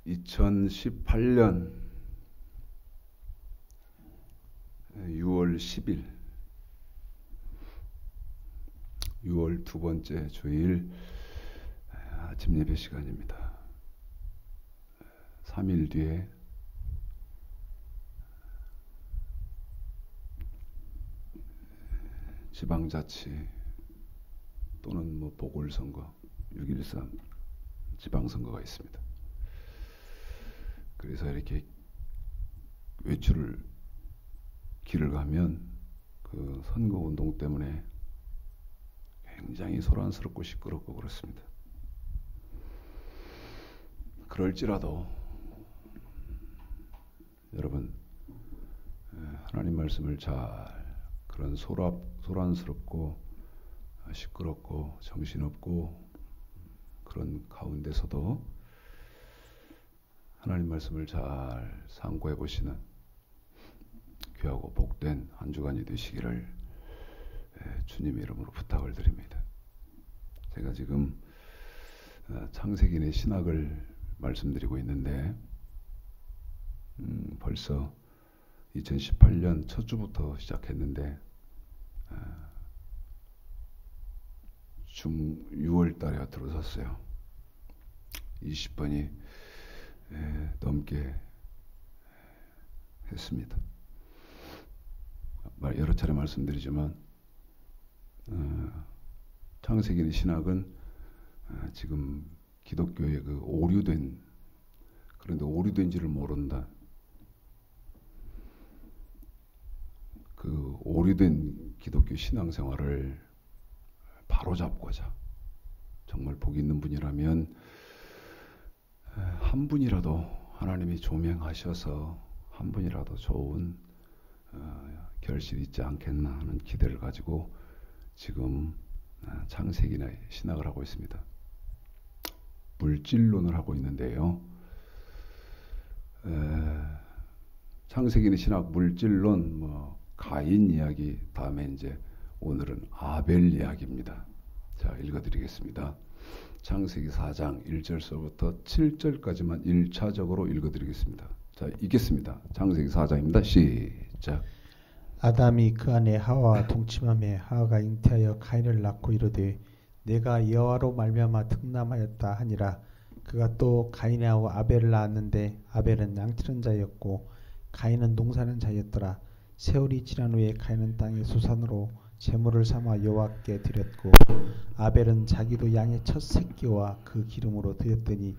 2018년 6월 10일 6월 두 번째 주일 아침 예배 시간입니다. 3일 뒤에 지방자치 또는 보궐선거 6.13 지방선거가 있습니다. 그래서 이렇게 외출을 길을 가면 그 선거운동 때문에 굉장히 소란스럽고 시끄럽고 그렇습니다. 그럴지라도 여러분 하나님 말씀을 잘 그런 소란스럽고 시끄럽고 정신없고 그런 가운데서도 하나님 말씀을 잘 상고해 보시는 귀하고 복된 한 주간이 되시기를 주님의 이름으로 부탁을 드립니다. 제가 지금 창세기의 신학을 말씀드리고 있는데 벌써 2018년 첫 주부터 시작했는데 6월 달에 들어섰어요. 20번이 넘게 했습니다. 여러 차례 말씀드리지만 창세기의 신학은 지금 기독교의 그 오류된, 그런데 오류된지를 모른다. 그 오류된 기독교 신앙생활을 바로잡고자 정말 복 있는 분이라면 한 분이라도 하나님이 조명하셔서 한 분이라도 좋은 결실이 있지 않겠나 하는 기대를 가지고 지금 창세기의 신학을 하고 있습니다. 물질론을 하고 있는데요. 창세기의 신학 물질론 가인 이야기 다음에 이제 오늘은 아벨 이야기입니다. 자, 읽어드리겠습니다. 창세기 4장 1절서부터 7절까지만 1차적으로 읽어드리겠습니다. 자, 읽겠습니다. 창세기 4장입니다. 시작. 아담이 그 아내 하와와 동침하매 하와가 잉태하여 가인을 낳고 이르되 내가 여호와로 말미암아 득남하였다 하니라. 그가 또 가인하고 아벨을 낳았는데 아벨은 양치는 자였고 가인은 농사는 자였더라. 세월이 지난 후에 가인은 땅의 소산으로 제물을 삼아 여호와께 드렸고 아벨은 자기도 양의 첫 새끼와 그 기름으로 드렸더니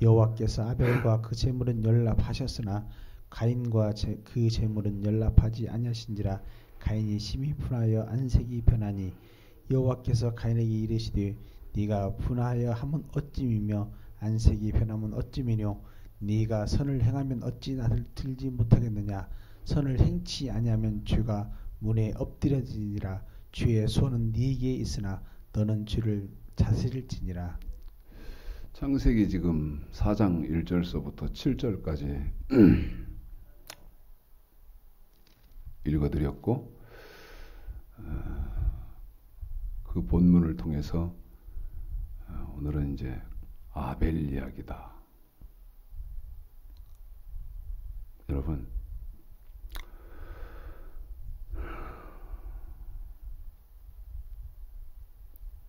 여호와께서 아벨과 그 제물은 연락하셨으나 가인과 그 제물은 연락하지 아니하신지라. 가인이 심히 분하여 안색이 변하니 여호와께서 가인에게 이르시되 네가 분하여 함은 어찌미며 안색이 변함은 어찌미뇨. 네가 선을 행하면 어찌 나를 들지 못하겠느냐. 선을 행치 아니하면 죄가 문에 엎드려지니라. 주의 손은 네게 있으나 너는 주를 다스릴지니라. 창세기 지금 4장 1절서부터 7절까지 읽어드렸고 그 본문을 통해서 오늘은 이제 아벨 이야기다. 여러분,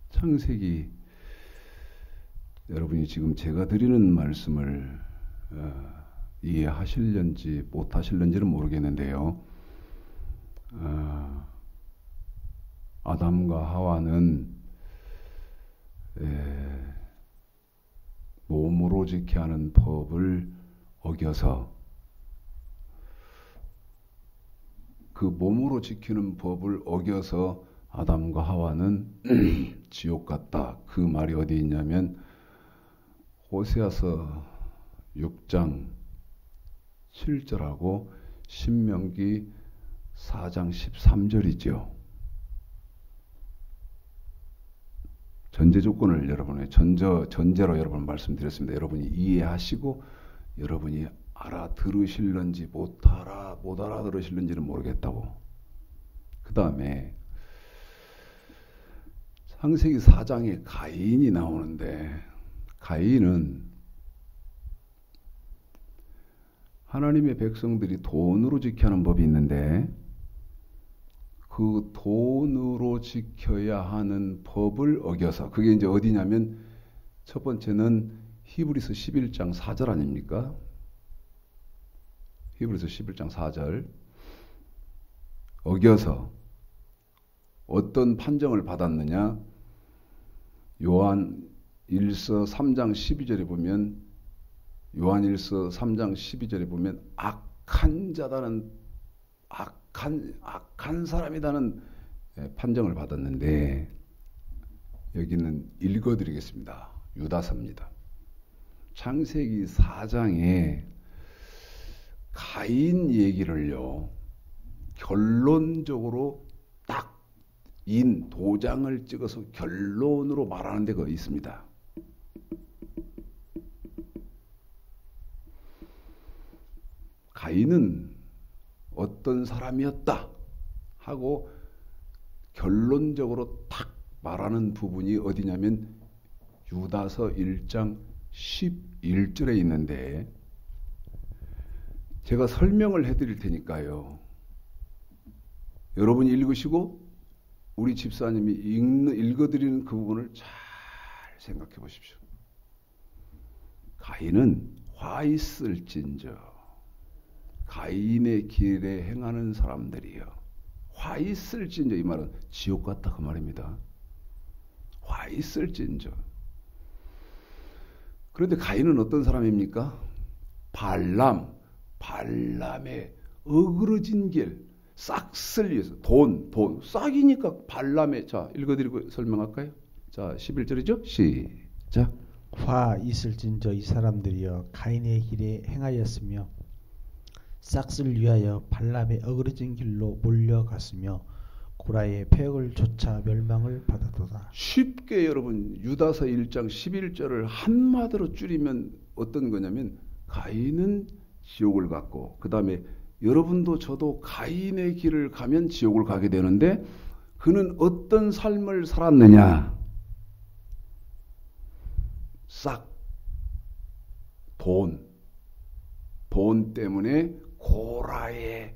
창세기 여러분이 지금 제가 드리는 말씀을 이해하실는지 못하실는지는 모르겠는데요. 아담과 하와는 몸으로 지켜야 하는 법을 어겨서 그 몸으로 지키는 법을 어겨서 아담과 하와는 지옥 갔다. 그 말이 어디 있냐면 호세아서 6장 7절하고 신명기 4장 13절이죠. 전제 조건을 여러분의 전제로 여러분 말씀드렸습니다. 여러분이 이해하시고 여러분이 알아들으실는지 못 알아들으실는지는 모르겠다고. 그 다음에 창세기 4장에 가인이 나오는데 가인은 하나님의 백성들이 돈으로 지켜야 하는 법이 있는데 그 돈으로 지켜야 하는 법을 어겨서 그게 이제 어디냐면 첫 번째는 히브리서 11장 4절 아닙니까? 히브리서 11장 4절 어겨서 어떤 판정을 받았느냐? 요한 1서 3장 12절에 보면 요한 1서 3장 12절에 보면 악한 자다는 악한 사람이다는 판정을 받았는데 여기는 읽어드리겠습니다. 유다서입니다. 창세기 4장에 가인 얘기를요 결론적으로 딱 도장을 찍어서 결론으로 말하는 데가 있습니다. 가인은 어떤 사람이었다 하고 결론적으로 딱 말하는 부분이 어디냐면 유다서 1장 11절에 있는데 제가 설명을 해드릴 테니까요. 여러분이 읽으시고 우리 집사님이 읽어드리는 그 부분을 잘 생각해 보십시오. 가인은 화 있을진저 가인의 길에 행하는 사람들이요. 화 있을진저 이 말은 지옥 같다 그 말입니다. 화 있을진저. 그런데 가인은 어떤 사람입니까? 발람의 어그러진 길, 싹쓸 위해서 돈, 싹이니까 발람의 자 읽어드리고 설명할까요? 자 11절이죠? 시작. 화 있을진저 이 사람들이여 가인의 길에 행하였으며 싹쓸 위하여 발람의 어그러진 길로 몰려갔으며 고라의 폐역을 좇아 멸망을 받았도다. 쉽게 여러분 유다서 1장 11절을 한마디로 줄이면 어떤 거냐면 가인은 지옥을 갔고 그 다음에 여러분도 저도 가인의 길을 가면 지옥을 가게 되는데 그는 어떤 삶을 살았느냐? 싹 돈 때문에 고라의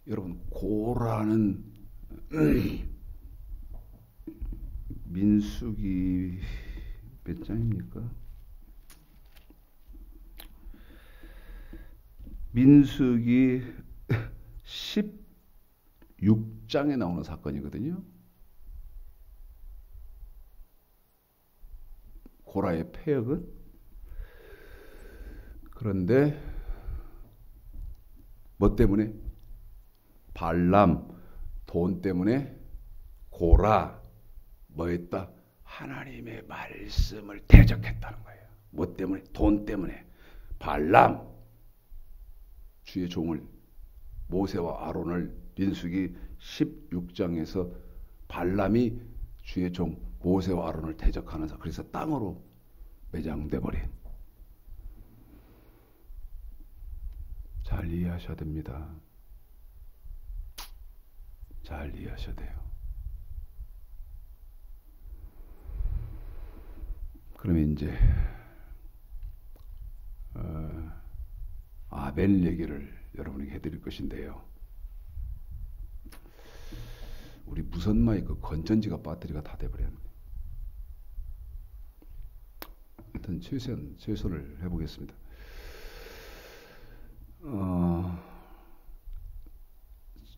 여러분 고라는 민수기 몇 장입니까? 민수기 16장에 나오는 사건이거든요. 고라의 폐역은 그런데 뭐 때문에? 발람 돈 때문에 고라 뭐 했다? 하나님의 말씀을 대적했다는 거예요. 뭐 때문에? 돈 때문에. 발람 주의 종을 모세와 아론을 민수기 16장에서 발람이 주의 종 모세와 아론을 대적하면서 그래서 땅으로 매장돼 버린. 잘 이해하셔야 됩니다. 잘 이해하셔야 돼요. 그러면 이제 아벨 얘기를 여러분에게 해드릴 것인데요. 우리 무선 마이크 건전지가 배터리가 다 돼버렸네. 하여튼 최선을 해보겠습니다.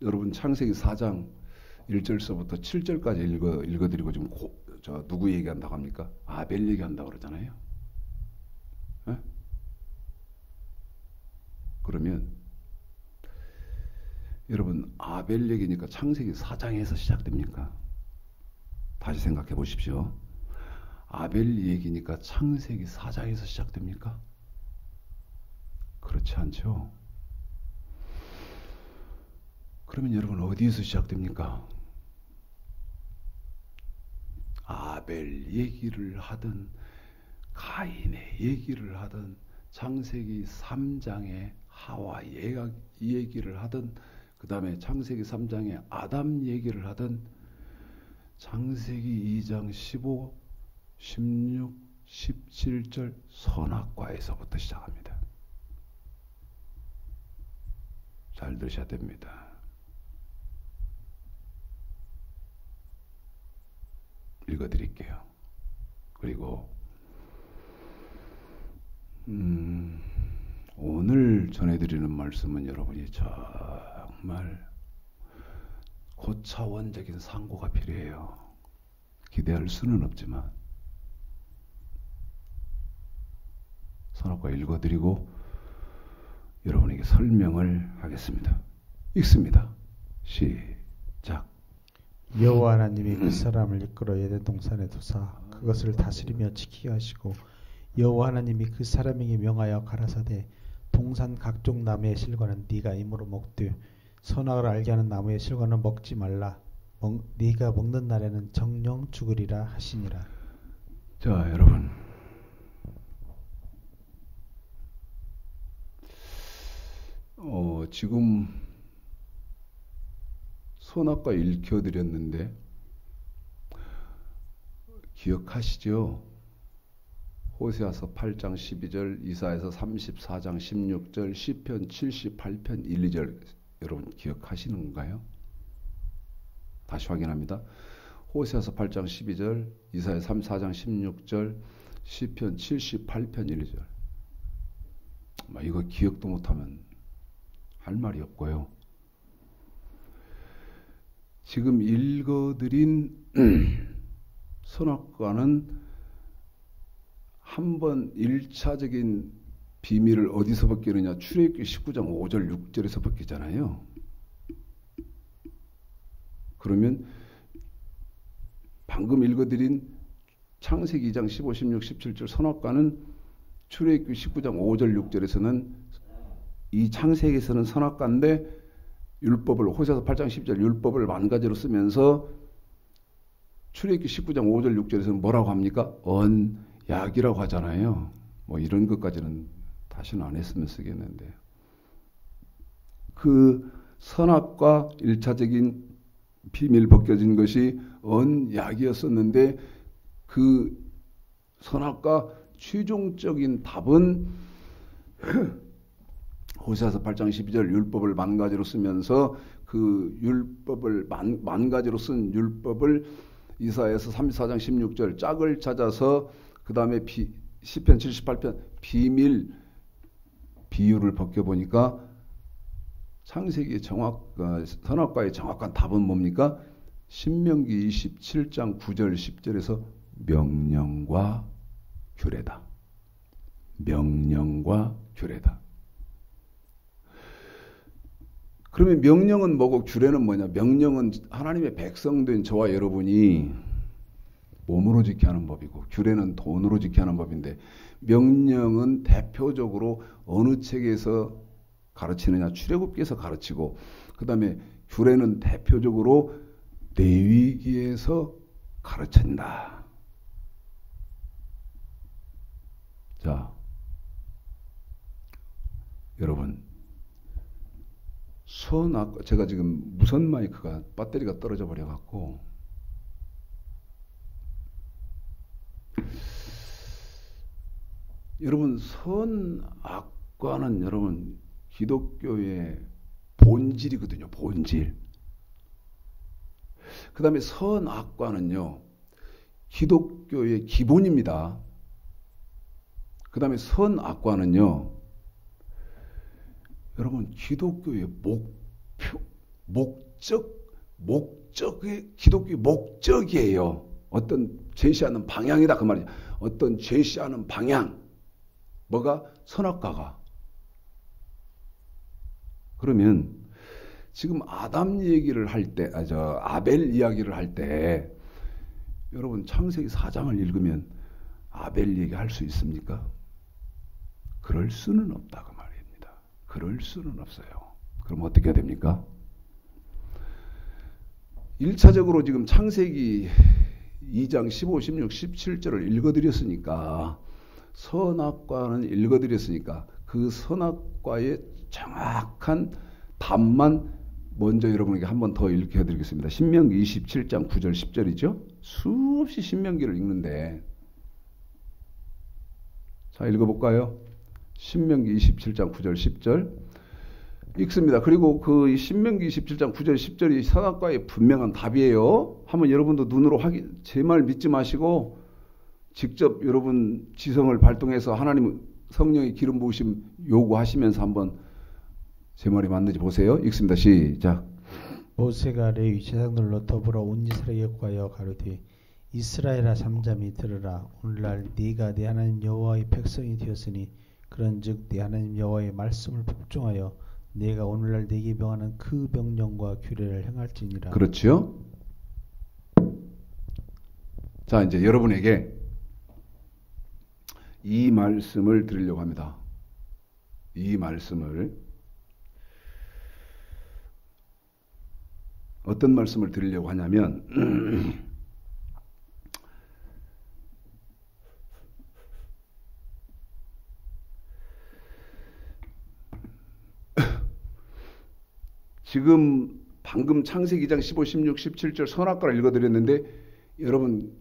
여러분 창세기 4장 1절서부터 7절까지 읽어드리고 지금 누구 얘기한다고 합니까? 아벨 얘기한다고 그러잖아요. 에? 그러면 여러분 아벨 얘기니까 창세기 4장에서 시작됩니까? 다시 생각해 보십시오. 아벨 얘기니까 창세기 4장에서 시작됩니까? 그렇지 않죠. 그러면 여러분 어디에서 시작됩니까? 아벨 얘기를 하든 가인의 얘기를 하든 창세기 3장의 하와 얘기를 하든 그 다음에 창세기 3장의 아담 얘기를 하든 창세기 2장 15, 16, 17절 선악과에서부터 시작합니다. 잘 들으셔야 됩니다. 읽어드릴게요. 그리고 오늘 전해드리는 말씀은 여러분이 정말 고차원적인 상고가 필요해요. 기대할 수는 없지만 선악과 읽어드리고 여러분에게 설명을 하겠습니다. 읽습니다. 시작. 여호와 하나님이 그 사람을 이끌어 에덴 동산에 두사 그것을 다스리며 지키게 하시고 여호와 하나님이 그 사람에게 명하여 가라사대 동산 각종 나무의 실과는 네가 임으로 먹되 선악을 알게 하는 나무의 실과는 먹지 말라. 네가 먹는 날에는 정령 죽으리라 하시니라. 자, 여러분, 지금 선악과 읽혀드렸는데 기억하시죠? 호세아서 8장 12절, 이사야서 34장 16절, 시편 78편 1, 2절 여러분 기억하시는 건가요? 다시 확인합니다. 호세아서 8장 12절, 이사야 34장 16절, 시편 78편 1, 2절. 이거 기억도 못하면 할 말이 없고요. 지금 읽어드린 선악과는 한번 1차적인 비밀을 어디서 벗기느냐? 출애굽기 19장 5절 6절에서 벗기잖아요. 그러면 방금 읽어드린 창세기 2장 15, 16, 17절 선악과는 출애굽기 19장 5절 6절에서는 이 창세기에서는 선악과인데 율법을 호세아서 8장 10절 율법을 만가지로 쓰면서 출애굽기 19장 5절 6절에서는 뭐라고 합니까? 언약이라고 하잖아요. 이런 것까지는 다시는 안 했으면 쓰겠는데 그 선악과 1차적인 비밀 벗겨진 것이 언약이었었는데 그 선악과 최종적인 답은 호세아서 8장 12절 율법을 만가지로 쓰면서 그 율법을 만가지로 쓴 율법을 이사야서 34장 16절 짝을 찾아서 그 다음에 시편 78편 비유를 벗겨보니까 창세기의 선악과의 정확한 답은 뭡니까? 신명기 27장 9절 10절에서 명령과 규례다. 명령과 규례다. 그러면 명령은 뭐고 규례는 뭐냐? 명령은 하나님의 백성된 저와 여러분이 몸으로 지켜야 하는 법이고 규례는 돈으로 지켜야 하는 법인데 명령은 대표적으로 어느 책에서 가르치느냐? 출애굽기에서 가르치고 그 다음에 규례는 대표적으로 레위기에서 가르친다. 자, 여러분 제가 지금 무선 마이크가 배터리가 떨어져 버려 갖고 여러분 선악과는 여러분 기독교의 본질이거든요. 본질. 그 다음에 선악과는요 기독교의 기본입니다. 그 다음에 선악과는요 여러분 기독교의 기독교의 목적이에요. 어떤 제시하는 방향이다 그 말이죠. 어떤 제시하는 방향. 뭐가? 선악과가. 그러면 지금 아담 얘기를 할 때, 아벨 이야기를 할 때 여러분 창세기 4장을 읽으면 아벨 얘기할 수 있습니까? 그럴 수는 없다 그 말입니다. 그럴 수는 없어요. 그럼 어떻게 해야 됩니까? 1차적으로 지금 창세기 2장 15, 16, 17절을 읽어드렸으니까 선악과는 읽어드렸으니까 그 선악과의 정확한 답만 먼저 여러분에게 한 번 더 읽혀드리겠습니다. 신명기 27장 9절 10절이죠. 수없이 신명기를 읽는데 자 읽어볼까요? 신명기 27장 9절 10절 읽습니다. 그리고 그 신명기 27장 9절 10절이 선악과의 분명한 답이에요. 한번 여러분도 눈으로 확인, 제 말 믿지 마시고 직접 여러분 지성을 발동해서 하나님 성령의 기름 부으심 요구하시면서 한번 제 말이 맞는지 보세요. 읽습니다. 시작. 모세가 레위 제사장들로 더불어 온 이스라엘에 구하여 가로되 이스라엘아 잠잠히 들으라. 오늘날 네가 네 하나님 여호와의 백성이 되었으니 그런즉 네 하나님 여호와의 말씀을 복종하여 네가 오늘날 네게 명하는 그 명령과 규례를 행할지니라. 그렇죠? 자, 이제 여러분에게 이 말씀을 드리려고 합니다. 이 말씀을 어떤 말씀을 드리려고 하냐면 지금 방금 창세기 2장 15, 16, 17절 선악과를 읽어드렸는데 여러분이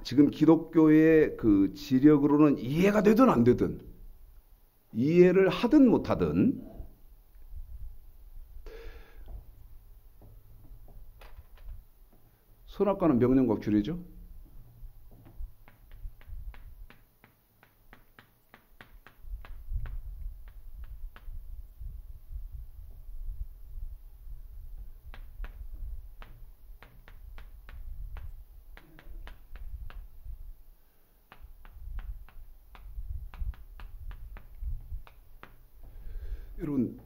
지금 기독교의 그 지력으로는 이해가 되든 안 되든 이해를 하든 못하든 선악과는 명령과 규례죠. 여러분,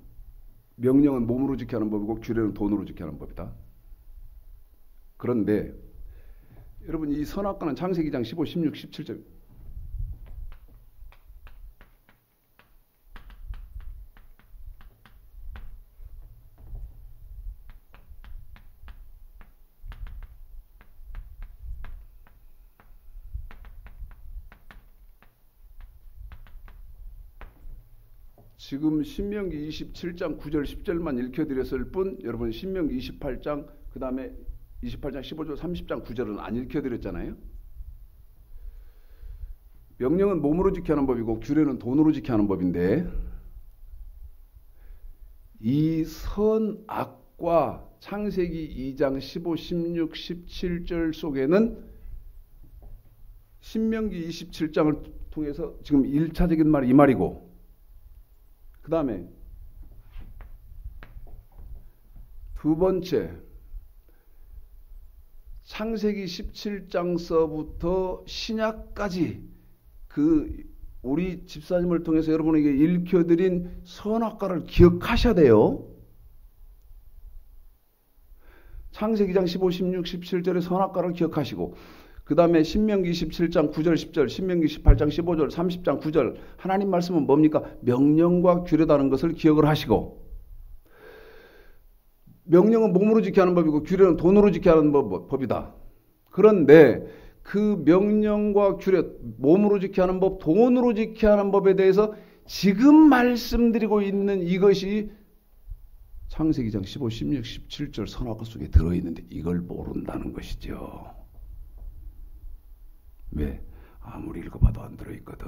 명령은 몸으로 지켜야 하는 법이고 규례는 돈으로 지켜야 하는 법이다. 그런데 여러분 이 선악과는 창세기 2장 15, 16, 17절 지금 신명기 27장 9절 10절만 읽혀드렸을 뿐 여러분 신명기 28장 그 다음에 28장 15절 30장 9절은 안 읽혀드렸잖아요. 명령은 몸으로 지켜야 하는 법이고 규례는 돈으로 지켜야 하는 법인데 이 선악과 창세기 2장 15, 16, 17절 속에는 신명기 27장을 통해서 지금 1차적인 말이 이 말이고 그 다음에 두 번째 창세기 17장서부터 신약까지 그 우리 집사님을 통해서 여러분에게 읽혀드린 선악과를 기억하셔야 돼요. 창세기 2장 15, 16, 17절의 선악과를 기억하시고 그 다음에 신명기 27장 9절 10절 신명기 18장 15절 30장 9절 하나님 말씀은 뭡니까? 명령과 규례다는 것을 기억을 하시고 명령은 몸으로 지켜야 하는 법이고 규례는 돈으로 지켜야 하는 법이다. 그런데 그 명령과 규례, 몸으로 지켜야 하는 법, 돈으로 지켜야 하는 법에 대해서 지금 말씀드리고 있는 이것이 창세기 2장 15, 16, 17절 선악과 속에 들어있는데 이걸 모른다는 것이죠. 왜? 아무리 읽어봐도 안 들어있거든.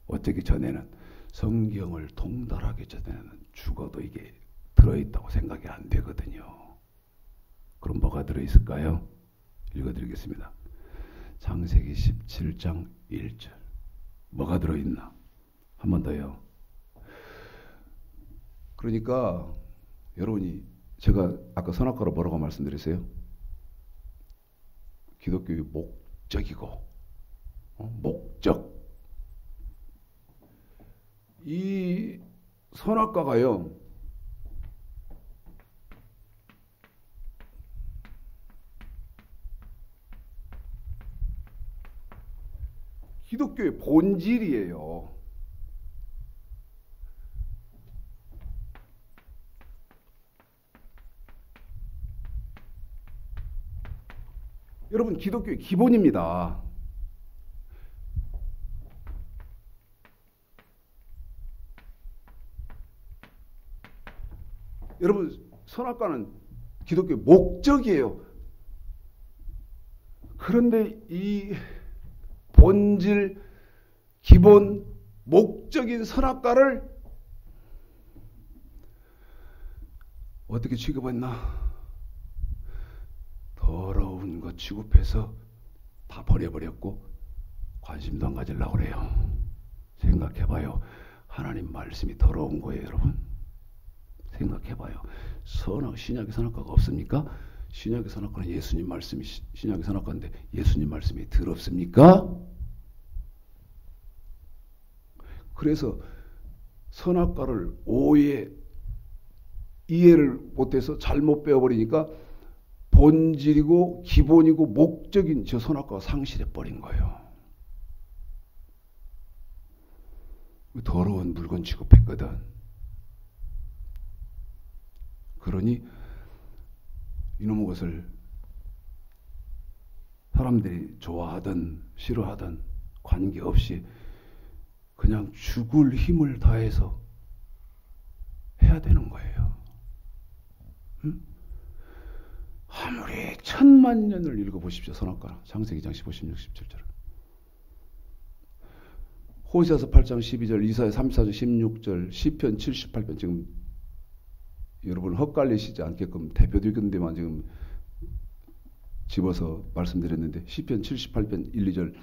어쩌기 전에는 성경을 통달하기 전에는 죽어도 이게 들어있다고 생각이 안 되거든요. 그럼 뭐가 들어있을까요? 읽어드리겠습니다. 창세기 17장 1절 뭐가 들어있나? 한 번 더요. 그러니까 여러분이 제가 아까 선악과로 뭐라고 말씀드렸어요? 기독교의 목적이고 목적 이 선악과가요 기독교의 본질이에요. 여러분 기독교의 기본입니다. 여러분 선악과는 기독교의 목적이에요. 그런데 이 본질 기본 목적인 선악과를 어떻게 취급했나? 더러운 거 취급해서 다 버려버렸고 관심도 안 가지려고 그래요. 생각해봐요. 하나님 말씀이 더러운 거예요, 여러분. 생각해봐요. 신약의 선악과가 없습니까? 신약의 선악과는 예수님 말씀이 신약의 선악과인데 예수님 말씀이 더럽습니까? 그래서 선악과를 이해를 못해서 잘못 배워버리니까 본질이고 기본이고 목적인 저 선악과가 상실해버린 거예요. 더러운 물건 취급했거든. 그러니 이놈의 것을 사람들이 좋아하든 싫어하든 관계없이 그냥 죽을 힘을 다해서 해야 되는 거예요. 응? 아무리 1000만 년을 읽어보십시오. 선악과 창세기 2장 15, 16, 17절. 호세아서 8장 12절, 이사야 34장 16절, 시편 78편. 지금 여러분 헛갈리시지 않게끔 대표적인 지금 집어서 말씀드렸는데 시편 78편 1, 2절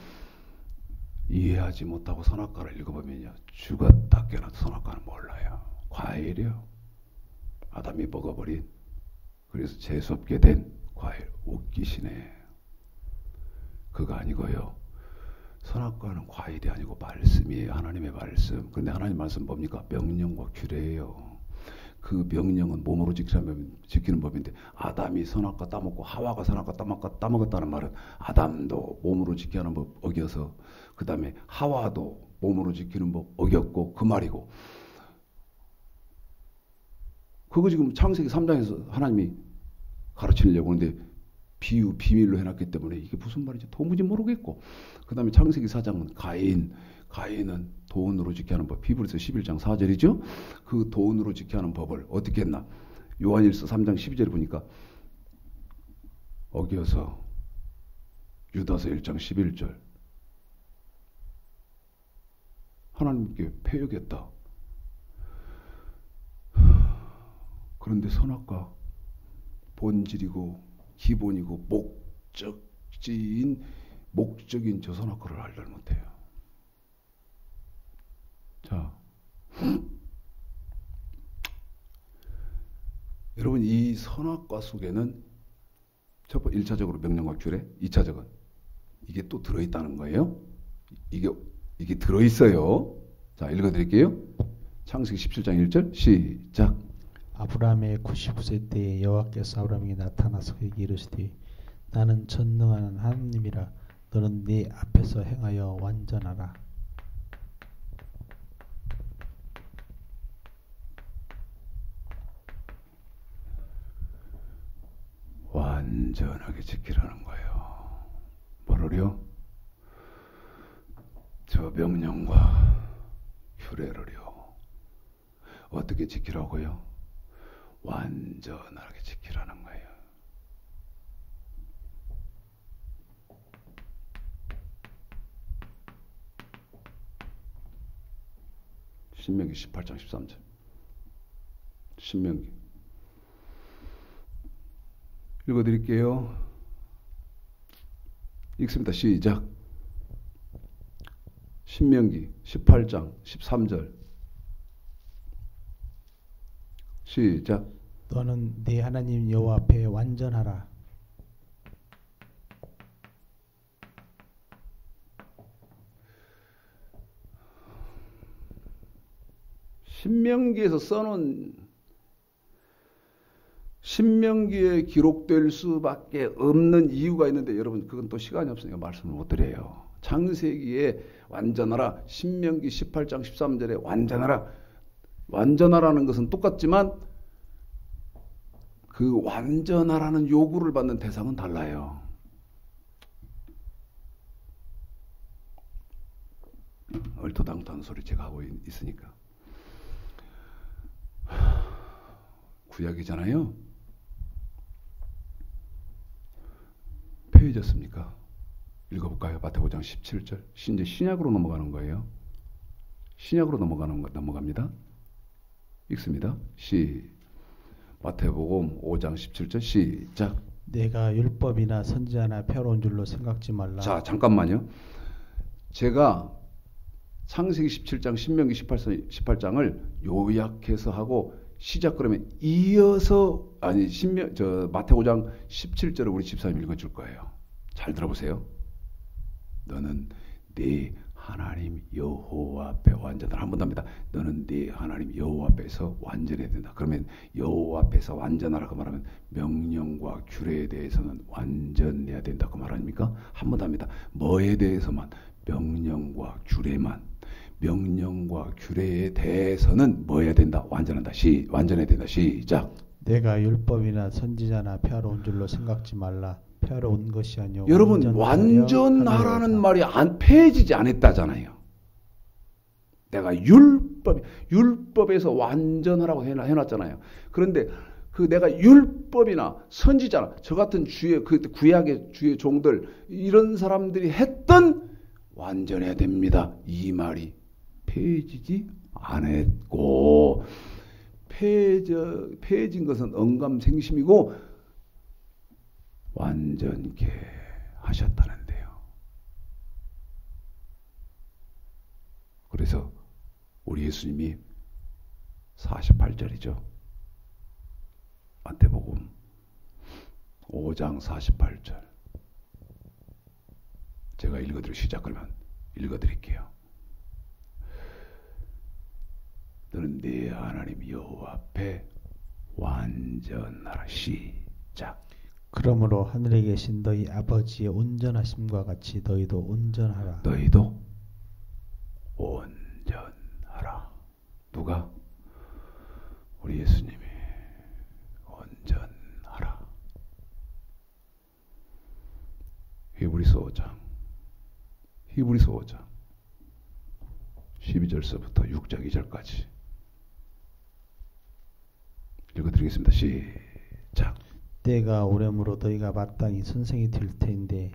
이해하지 못하고 선악과를 읽어보면요. 죽었다 깨어나도 선악과는 몰라요. 과일이요. 아담이 먹어버린 그래서 재수없게 된 과일. 웃기시네. 그거 아니고요. 선악과는 과일이 아니고 말씀이에요. 하나님의 말씀. 그런데 하나님 말씀 뭡니까? 명령과 규례예요. 그 명령은 몸으로 지키는 법인데 아담이 선악과 따먹고 하와가 선악과 따먹었다는 말은 아담도 몸으로 지켜야 하는 법 어겨서 그 다음에 하와도 몸으로 지키는 법 어겼고 그 말이고 그거 지금 창세기 3장에서 하나님이 가르치려고 하는데 비밀로 해놨기 때문에 이게 무슨 말인지 도무지 모르겠고 그 다음에 창세기 4장은 가인은 돈으로 지켜야 하는 법 히브리서 11장 4절이죠. 그 돈으로 지켜야 하는 법을 어떻게 했나. 요한일서 3장 12절에 보니까 어겨서 유다서 1장 11절 하나님께 패역했다. 그런데 선악과 본질이고 기본이고 목적인 저 선악과를 알지 못해요. 자, 여러분 이 선악과 속에는 첫 번째 1차적으로 명령과 규례, 2차적은 이게 또 들어있다는 거예요. 이게 들어있어요. 자, 읽어드릴게요. 창세기 17장 1절 시작. 아브라함의 99세 때에 여호와께서 아브라함에게 나타나서 그에게 이르시되 나는 전능한 하나님이라 너는 네 앞에서 행하여 완전하라. 완전하게 지키라는 거예요. 뭐를요? 저 명령과 규례를요. 어떻게 지키라고요? 완전하게 지키라는 거예요. 신명기 18장 13절. 신명기 읽어드릴게요. 읽습니다. 시작. 신명기 18장 13절 시작. 너는 네 하나님 여호와 앞에 완전하라. 신명기에서 써놓은 신명기에 기록될 수밖에 없는 이유가 있는데 여러분 그건 또 시간이 없으니까 말씀을 못 드려요. 창세기에 완전하라, 신명기 18장 13절에 완전하라. 완전하라는 것은 똑같지만 그 완전하라는 요구를 받는 대상은 달라요. 얼토당토한 소리 제가 하고 있으니까. 구약이잖아요. 폐해졌습니까? 읽어볼까요? 마태복음 5장 17절. 이제 신약으로 넘어가는 거예요. 신약으로 넘어갑니다. 읽습니다. 마태복음 5장 17절 시작. 내가 율법이나 선지자나 펴놓은 줄로 생각지 말라. 자, 잠깐만요. 제가 창세기 17장, 신명기 18장을 요약해서 하고 시작 그러면 이어서 마태복음 5장 17절을 우리 집사님 읽어줄 거예요. 잘 들어보세요. 너는 네 하나님 여호와 앞에 완전하라. 한 번 더 합니다. 너는 네 하나님 여호와 앞에서 완전해야 된다. 그러면 여호와 앞에서 완전하라 그 말하면 명령과 규례에 대해서는 완전해야 된다 그 말 아닙니까? 한 번 더 합니다. 뭐에 대해서만? 명령과 규례만. 명령과 규례에 대해서는 뭐 해야 된다? 완전해야 된다. 시작. 내가 율법이나 선지자나 폐하러 줄로 생각지 말라. 폐하러 온 것이 아니오. 여러분 완전하라는 말이 폐해지지 않았다잖아요. 내가 율법에서 완전하라고 해놨잖아요. 그런데 그 내가 율법이나 선지자나 저 같은 구약의 주의 종들 이런 사람들이 했던 완전해야 됩니다. 이 말이 폐해지지 않았고 폐해진 것은 언감생심이고 완전케 하셨다는데요. 그래서 우리 예수님이 48절이죠. 마태복음 5장 48절. 제가 시작 그러면 읽어드릴게요. 너는 네 하나님 여호와 앞에 완전하라. 시작. 그러므로 하늘에 계신 너희 아버지의 온전하심과 같이 너희도 온전하라. 너희도 온전하라. 누가? 우리 예수님이 온전하라. 히브리서 5장 12절서부터 6장 2절까지 읽어드리겠습니다. 시작. 때가 오려므로 너희가 마땅히 선생이 될 텐데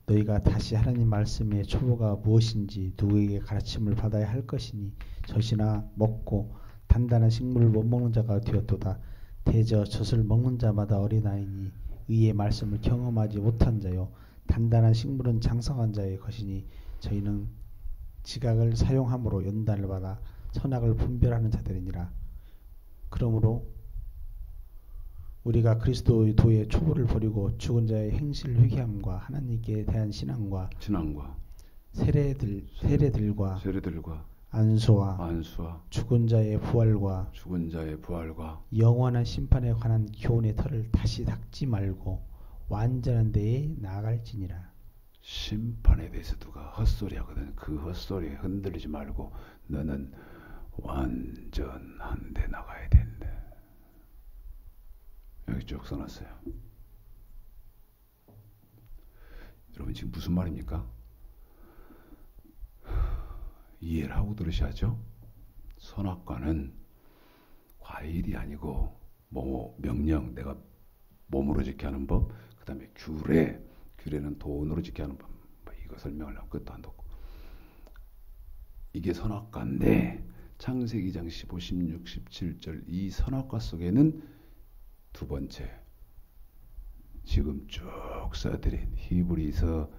너희가 다시 하나님 말씀의 초보가 무엇인지 누구에게 가르침을 받아야 할 것이니 젖이나 먹고 단단한 식물을 못 먹는 자가 되었도다. 대저 젖을 먹는 자마다 어린아이니 의의 말씀을 경험하지 못한 자요 단단한 식물은 장성한 자의 것이니 저희는 지각을 사용함으로 연단을 받아 선악을 분별하는 자들이니라. 그러므로 우리가 그리스도의 도의 초보를 버리고 죽은 자의 행실을 회개함과 하나님께 대한 신앙과 세례들과 안수와 죽은 자의 부활과 영원한 심판에 관한 교훈의 털을 다시 닦지 말고 완전한 데에 나아갈지니라. 심판에 대해서 누가 헛소리 하거든. 그 헛소리에 흔들리지 말고 너는 완전한 데 나가야 된다. 여기 쭉 써놨어요. 여러분 지금 무슨 말입니까? 이해를 하고 들으셔야죠. 선악과는 과일이 아니고 명령, 내가 몸으로 지게 하는 법, 그 다음에 규례는 돈으로 지게 하는 법. 이거 설명하려면 끝도 안 뒀고. 이게 선악과인데 창세기 2장 15, 16, 17절 이 선악과 속에는 두 번째, 지금 쭉 써드린 히브리서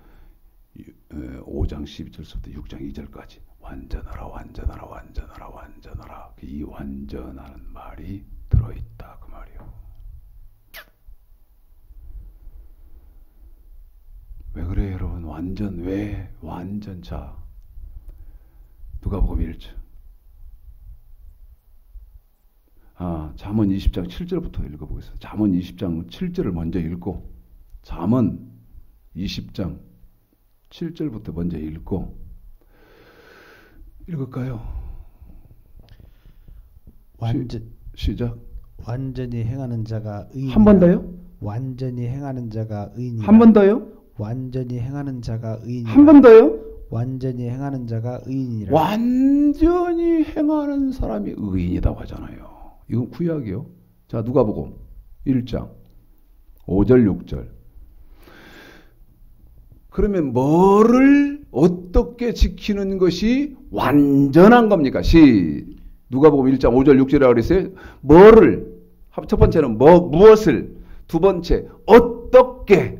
5장 12절부터 6장 2절까지 완전하라. 이 완전하는 말이 들어있다 그 말이요. 왜 그래요 여러분? 왜 완전? 자, 누가복음 1절. 잠언 20장 7절부터 읽어보겠습니다. 잠언 20장 7절을 먼저 읽고 잠언 20장 7절부터 먼저 읽을까요? 시작. 완전히 행하는 자가 의인이라. 한 번 더요? 완전히 행하는 자가 의인이라. 한 번 더요? 완전히 행하는 자가 의인이라. 한 번 더요? 완전히 행하는 자가 의인이라. 완전히 행하는 사람이 의인이라고 하잖아요. 이건 구약이요. 자, 누가복음 1장 5절 6절. 그러면 뭐를 어떻게 지키는 것이 완전한 겁니까? 누가복음 1장 5절 6절이라고 그랬어요. 뭐를? 첫 번째는 무엇을? 두 번째, 어떻게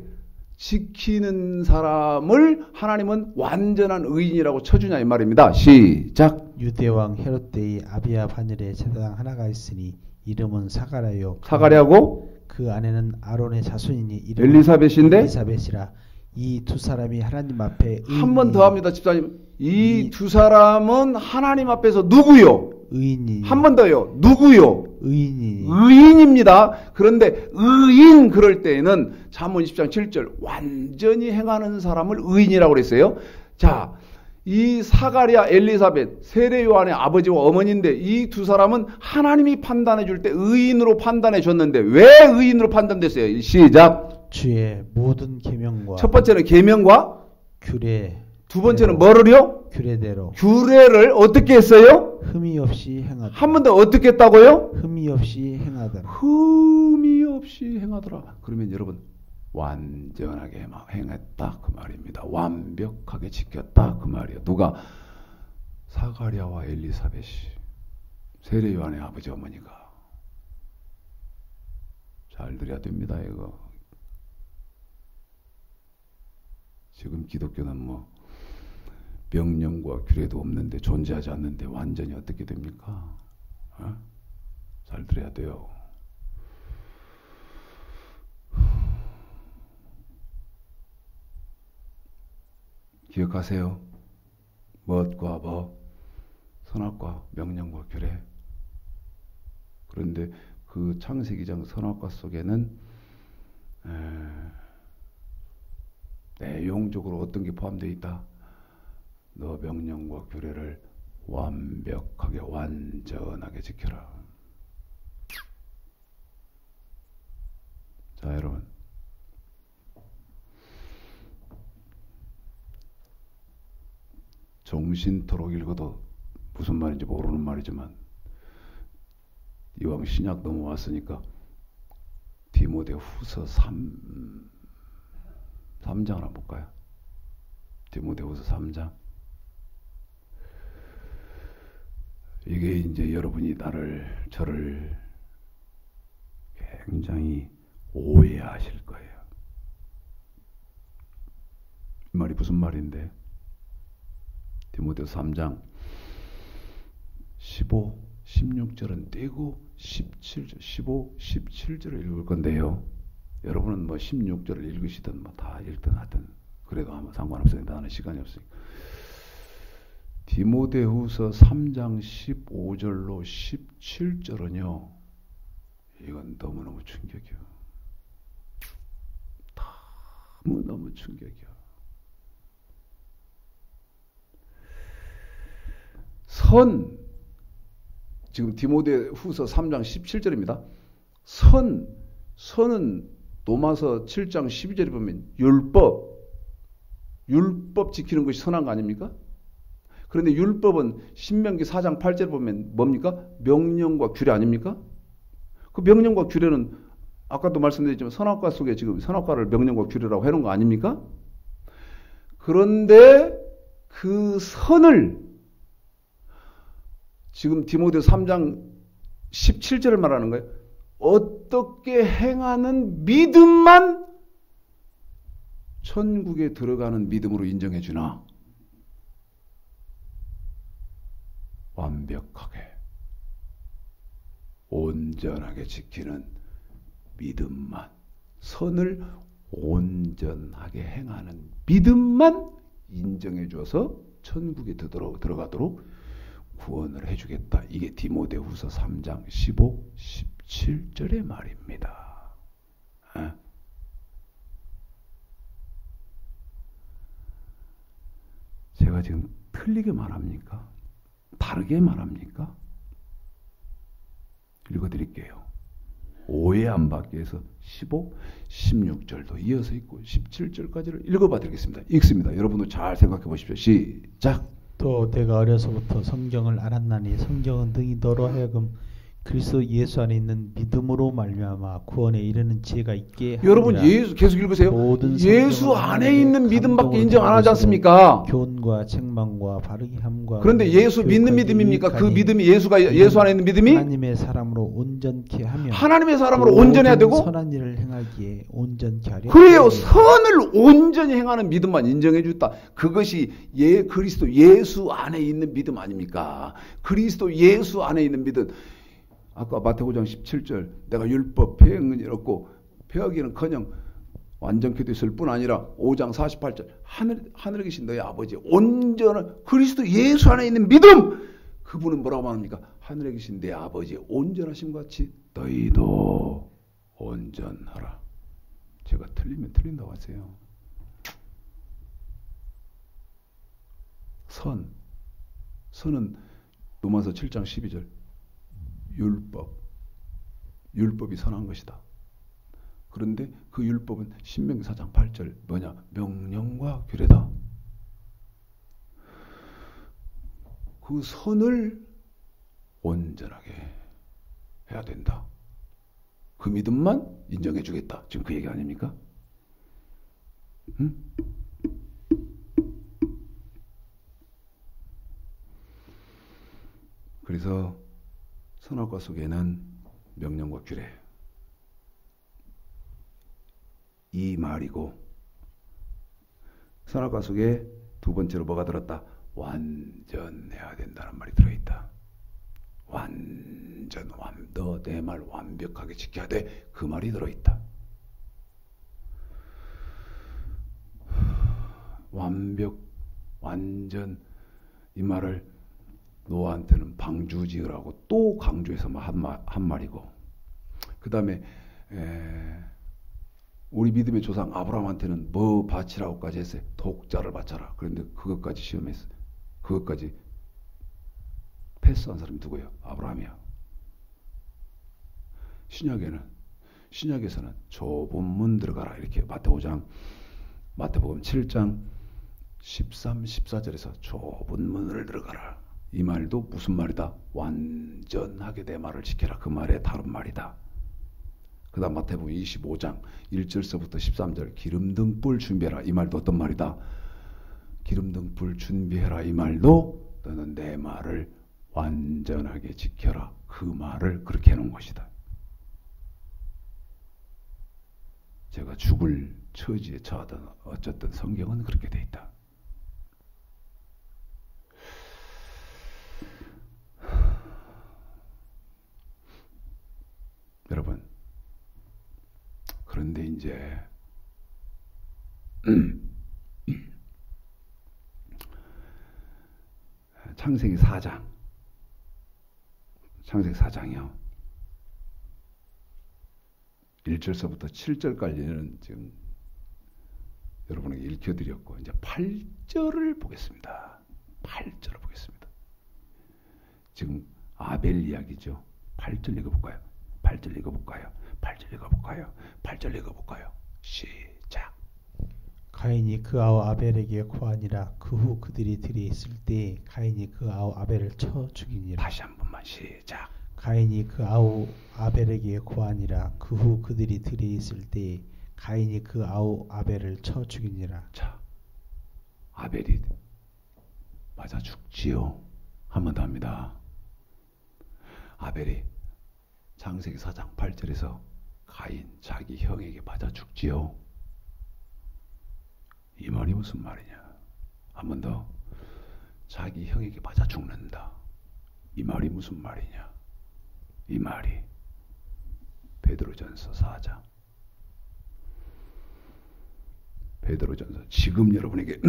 지키는 사람을 하나님은 완전한 의인이라고 쳐주냐 이 말입니다. 시작. 유대왕 헤롯 때의 아비야 바늘에 제사장 하나가 있으니 이름은 사가랴요. 사가랴고 그 아내는 아론의 자손이니 이름은 엘리사벳인데 엘리사벳이라. 이 두 사람이 하나님 앞에 한 번 더 합니다. 집사님. 이 두 사람은 하나님 앞에서 누구요? 의인이. 한 번 더요. 누구요? 의인이. 의인입니다. 그런데 의인 그럴 때에는 잠언 10장 7절 완전히 행하는 사람을 의인이라고 그랬어요. 자, 이 사가랴 엘리사벳 세례 요한의 아버지와 어머니인데 이 두 사람은 하나님이 판단해 줄 때 의인으로 판단해 줬는데 왜 의인으로 판단됐어요? 시작. 주의 모든 계명과 첫 번째는 계명과 규례. 두 번째는 뭐를요? 규례대로. 규례를 어떻게 했어요? 흠이 없이 행하더라. 한 번 더 어떻게 했다고요? 흠이 없이 행하더라. 흠이 없이 행하더라. 그러면 여러분 완전하게 행했다 그 말입니다. 완벽하게 지켰다 그 말이에요. 누가? 사가랴와 엘리사벳이 세례 요한의 아버지 어머니가. 잘 들어야 됩니다. 이거 지금 기독교는 뭐 명령과 규례도 없는데 존재하지 않는데 완전히 어떻게 됩니까? 잘 들어야 돼요. 기억하세요. 무엇과 뭐, 선악과 명령과 규례. 그런데 그 창세기장 선악과 속에는 내용적으로 어떤 게 포함되어 있다? 너 명령과 규례를 완벽하게 완전하게 지켜라. 자, 여러분. 정신토록 읽어도 무슨 말인지 모르는 말이지만 이왕 신약 넘어왔으니까 디모데후서 3장을 한번 볼까요? 디모데후서 3장. 이게 이제 여러분이 저를 굉장히 오해하실 거예요. 이 말이 무슨 말인데? 디모데후서 3장 15, 16절은 떼고 17절, 15, 17절을 읽을 건데요. 여러분은 뭐 16절을 읽으시든 뭐 다 읽든 하든 그래도 아무 상관없어요. 나는 시간이 없으니까. 디모데후서 3장 15절로 17절은요. 이건 너무너무 충격이야. 너무너무 충격이야. 지금 디모데후서 3장 17절입니다. 선은 로마서 7장 12절에 보면 율법 지키는 것이 선한 거 아닙니까? 그런데 율법은 신명기 4장 8절에 보면 뭡니까? 명령과 규례 아닙니까? 그 명령과 규례는 아까도 말씀드렸지만 선악과 속에 지금 선악과를 명령과 규례라고 해놓은 거 아닙니까? 그런데 그 선을 지금 디모데후서 3장 17절을 말하는 거예요. 어떻게 행하는 믿음만 천국에 들어가는 믿음으로 인정해 주나? 완벽하게 온전하게 지키는 믿음만, 선을 온전하게 행하는 믿음만 인정해 줘서 천국에 들어가도록 구원을 해주겠다. 이게 디모데후서 3장 15, 17절의 말입니다. 제가 지금 틀리게 말합니까? 다르게 말합니까? 읽어드릴게요. 오해 안 받기 위해서 15, 16절도 이어서 읽고 17절까지를 읽어봐 드리겠습니다. 읽습니다. 여러분도 잘 생각해 보십시오. 시작. 또 내가 어려서부터 성경을 알았나니 성경은 능히 너로 하여금 그리스도 예수 안에 있는 믿음으로 말미암아 구원에 이르는 지혜가 있게 하리라. 여러분 예수 계속 읽으세요. 예수 안에 있는 믿음밖에 인정 안 하지 않습니까? 교훈과 책망과 바르게 함과 그런데 예수 믿는 믿음입니까? 그 믿음이 예수 안에 있는 믿음이 하나님의 사람으로 온전케 하며 하나님의 사람으로 온전해야 되고 선한 일을 행하기에 온전케 하려. 그래요. 선을 온전히 행하는 믿음만 인정해 줬다. 그것이 그리스도 예수 안에 있는 믿음 아닙니까? 그리스도 예수 안에 있는 믿음. 아까 마태복음 17절 내가 율법 폐행은 이렇고 폐하기는커녕 완전케 됐을 뿐 아니라 5장 48절 하늘에 계신 너희 아버지 온전한 그리스도 예수 안에 있는 믿음, 그분은 뭐라고 말합니까? 하늘에 계신 내 아버지 온전하심 같이 너희도 온전하라. 제가 틀리면 틀린다고 하세요. 선은 로마서 7장 12절 율법이 선한 것이다. 그런데 그 율법은 신명기 4장 8절 뭐냐? 명령과 규례다. 그 선을 온전하게 해야 된다. 그 믿음만 인정해 주겠다. 지금 그 얘기 아닙니까? 응? 그래서 선악과 속에는 명령과 규례 이 말이고, 선악과 속에 두 번째로 뭐가 들었다? 완전해야 된다는 말이 들어있다. 너 내 말 완벽하게 지켜야 돼. 그 말이 들어있다. 완전 이 말을 노아한테는 방주지으라고 또 강조해서 한 말이고, 그 다음에 우리 믿음의 조상 아브라함한테는 뭐 바치라고까지 했어요. 독자를 바쳐라. 그런데 그것까지 시험했어. 그것까지 패스한 사람이 누구예요? 아브라함이야. 신약에서는 좁은 문 들어가라. 이렇게 마태복음 7장 13, 14절에서 좁은 문을 들어가라. 이 말도 무슨 말이다? 완전하게 내 말을 지켜라. 그 말의 다른 말이다. 그 다음 마태복음 25장 1절서부터 13절 기름등 불 준비해라. 이 말도 어떤 말이다? 기름등 불 준비해라. 이 말도 너는 내 말을 완전하게 지켜라. 그 말을 그렇게 해놓은 것이다. 제가 죽을 처지에 처하든 어쨌든 성경은 그렇게 돼 있다. 여러분, 그런데 이제 창세기 4장이요. 1절서부터 7절까지는 지금 여러분에게 읽혀드렸고, 이제 8절을 보겠습니다. 8절을 보겠습니다. 지금 아벨 이야기죠. 8절 읽어볼까요? 8절 읽어볼까요? 시작. 가인이 그 아우 아벨에게 고하니라. 그 후 그들이 들에 있을 때 가인이 그 아우 아벨을 쳐 죽이니라. 다시 한 번만 시작. 가인이 그 아우 아벨에게 고하니라. 그 후 그들이 들에 있을 때 가인이 그 아우 아벨을 쳐 죽이니라. 자, 아벨이 맞아 죽지요. 한 번 더 합니다. 아벨이 창세기 4장 8절에서 가인 자기 형에게 맞아 죽지요. 이 말이 무슨 말이냐? 한 번 더. 자기 형에게 맞아 죽는다. 이 말이 무슨 말이냐? 이 말이 베드로전서 4장. 베드로전서. 지금 여러분에게